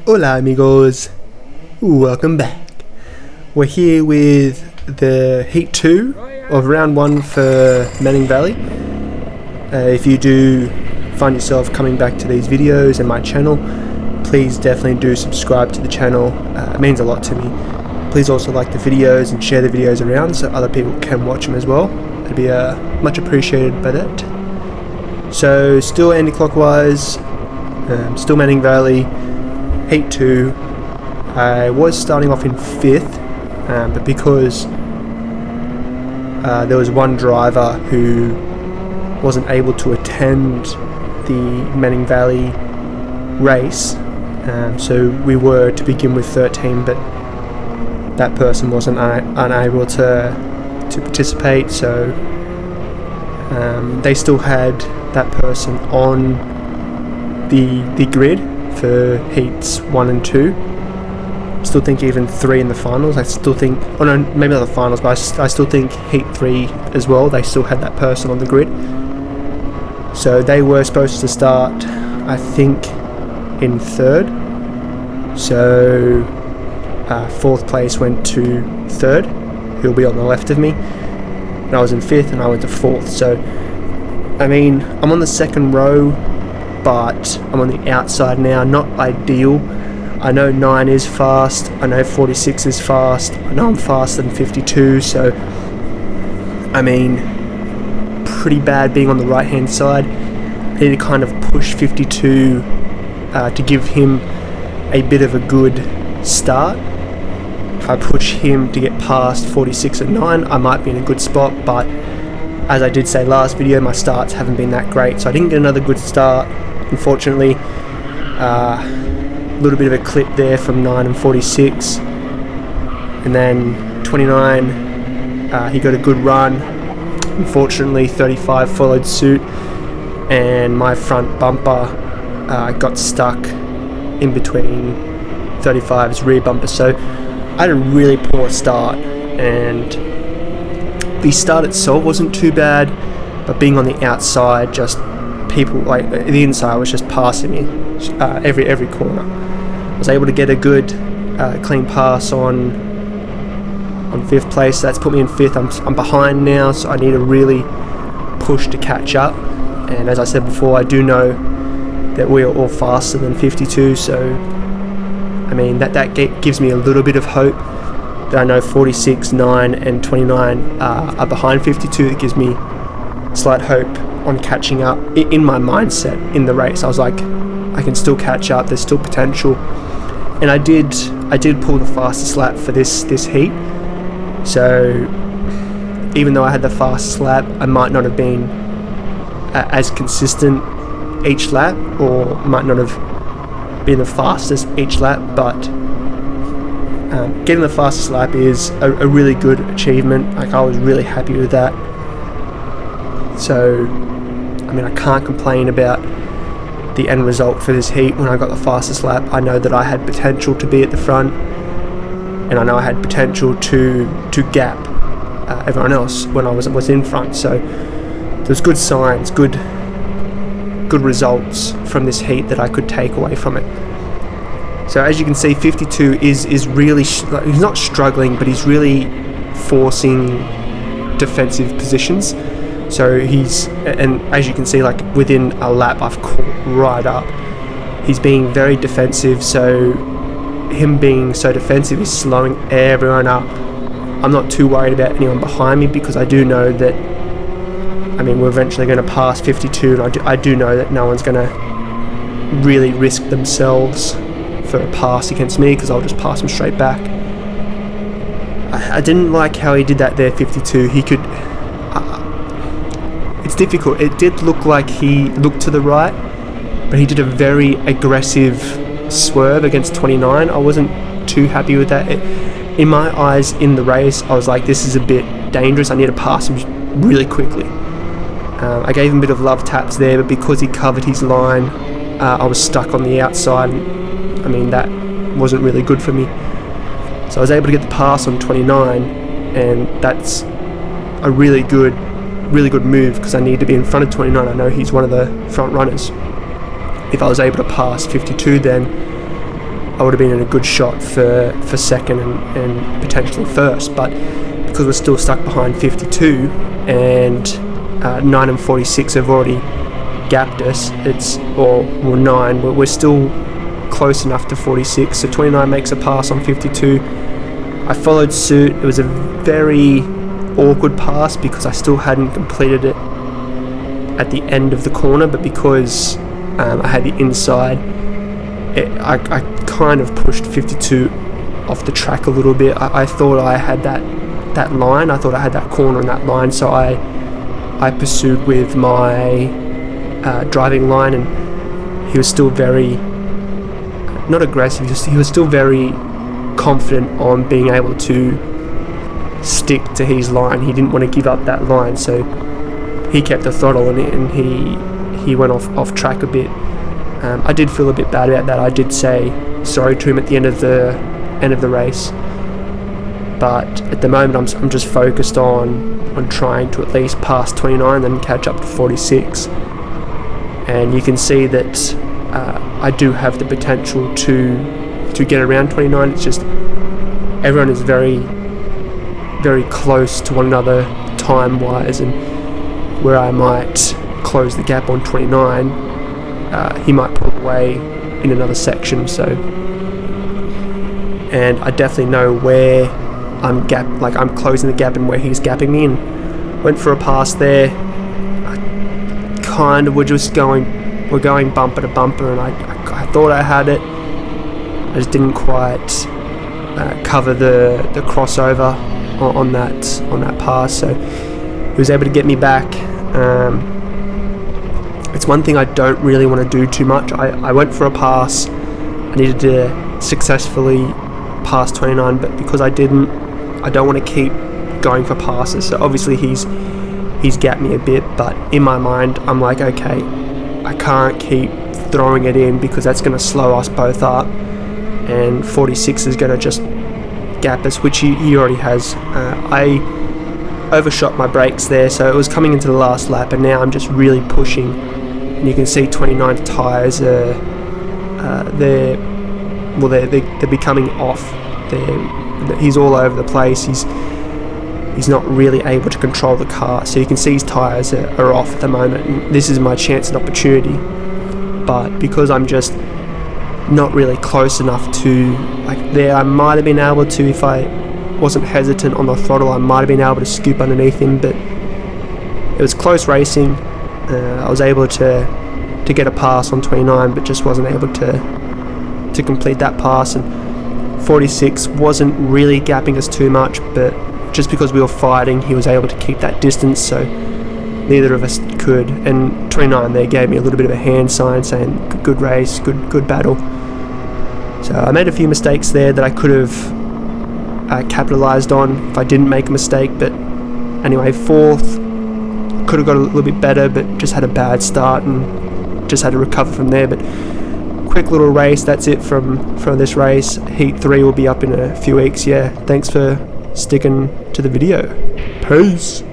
Hola amigos, welcome back. We're here with the Heat 2 of Round 1 for Manning Valley. If you do find yourself coming back to these videos and my channel, please definitely do subscribe to the channel. It means a lot to me. Please also like the videos and share the videos around so other people can watch them as well. It'd be much appreciated by that. So still anti-clockwise, still Manning Valley, Heat 2. I was starting off in 5th, but because there was one driver who wasn't able to attend the Manning Valley race, so we were to begin with 13, but that person wasn't unable to participate, so they still had that person on the grid for heats 1 and 2. Still think even 3 in the finals. I still think, oh no, maybe not the finals, but I still think heat 3 as well. They still had that person on the grid. So they were supposed to start, I think, in 3rd. So 4th place went to 3rd, who'll be on the left of me. And I was in 5th and I went to 4th. So, I mean, I'm on the 2nd row, but I'm on the outside now. Not ideal. I know 9 is fast, I know 46 is fast, I know I'm faster than 52, so I mean, pretty bad being on the right hand side. I need to kind of push 52 to give him a bit of a good start. If I push him to get past 46 and 9, I might be in a good spot, but as I did say last video, my starts haven't been that great, so I didn't get another good start, unfortunately. Little bit of a clip there from 9 and 46, and then 29, he got a good run. Unfortunately 35 followed suit, and my front bumper got stuck in between 35's rear bumper, so I had a really poor start, and the start itself wasn't too bad, but being on the outside, just people, like the inside was just passing me every corner. I was able to get a good clean pass on 5th place. So that's put me in 5th. I'm behind now, so I need to really push to catch up. And as I said before, I do know that we are all faster than 52. So I mean that gives me a little bit of hope that I know 46, 9, and 29 are behind 52. It gives me slight hope on catching up in my mindset in the race. I was like, I can still catch up. There's still potential. And I did pull the fastest lap for this heat. So even though I had the fastest lap, I might not have been as consistent each lap, or might not have been the fastest each lap, but getting the fastest lap is a really good achievement. Like, I was really happy with that. So I mean, I can't complain about the end result for this heat. When I got the fastest lap, I know that I had potential to be at the front, and I know I had potential to gap everyone else when I was in front. So there's good signs, good results from this heat that I could take away from it. So as you can see, 52 is really he's not struggling, but he's really forcing defensive positions. So and as you can see, like within a lap, I've caught right up. He's being very defensive, so him being so defensive is slowing everyone up. I'm not too worried about anyone behind me, because I do know that, I mean, we're eventually going to pass 52, and I do know that no one's going to really risk themselves for a pass against me, because I'll just pass him straight back. I didn't like how he did that there, 52. He could... it's difficult. It did look like he looked to the right, but he did a very aggressive swerve against 29. I wasn't too happy with that. In my eyes, in the race, I was like, this is a bit dangerous. I need to pass him really quickly. I gave him a bit of love taps there, but because he covered his line, I was stuck on the outside. I mean, that wasn't really good for me. So I was able to get the pass on 29, and that's a really good move, because I need to be in front of 29. I know he's one of the front runners. If I was able to pass 52, then I would have been in a good shot for second and potentially first. But because we're still stuck behind 52 and 9 and 46 have already gapped us, or 9, we're still close enough to 46. So 29 makes a pass on 52. I followed suit. It was a very awkward pass because I still hadn't completed it at the end of the corner, but because I had the inside, I kind of pushed 52 off the track a little bit. I thought I had that line. I thought I had that corner and that line, so I pursued with my driving line, and he was still very not aggressive. He was still very confident on being able to stick to his line. He didn't want to give up that line, so he kept the throttle on it, and he went off track a bit. I did feel a bit bad about that. I did say sorry to him at the end of the race, but at the moment I'm just focused on trying to at least pass 29 and then catch up to 46. And you can see that I do have the potential to get around 29. It's just everyone is very, very close to one another time wise, and where I might close the gap on 29, he might pull away in another section. So, and I definitely know where I'm closing the gap and where he's gapping me, and went for a pass there. We're going bumper to bumper, and I thought I had it. I just didn't quite cover the crossover on that pass, so he was able to get me back. It's one thing I don't really want to do too much. I went for a pass. I needed to successfully pass 29, but because I didn't, I don't want to keep going for passes. So obviously he's gapped me a bit, but in my mind I'm like, okay, I can't keep throwing it in because that's going to slow us both up, and 46 is going to just gap us, which he already has. I overshot my brakes there, so it was coming into the last lap, and now I'm just really pushing, and you can see 29 tyres are they're becoming off. He's all over the place. He's not really able to control the car, so you can see his tyres are off at the moment, and this is my chance and opportunity. But because I'm just not really close enough to, I might have been able to, if I wasn't hesitant on the throttle, I might have been able to scoop underneath him, but it was close racing. I was able to get a pass on 29, but just wasn't able to complete that pass, and 46 wasn't really gapping us too much, but just because we were fighting, he was able to keep that distance, so neither of us could. And 29 there gave me a little bit of a hand sign saying good race, good battle. So I made a few mistakes there that I could have capitalised on if I didn't make a mistake, but anyway, 4th, could have got a little bit better, but just had a bad start and just had to recover from there. But quick little race, that's it from this race. Heat 3 will be up in a few weeks. Yeah, thanks for sticking to the video. Peace.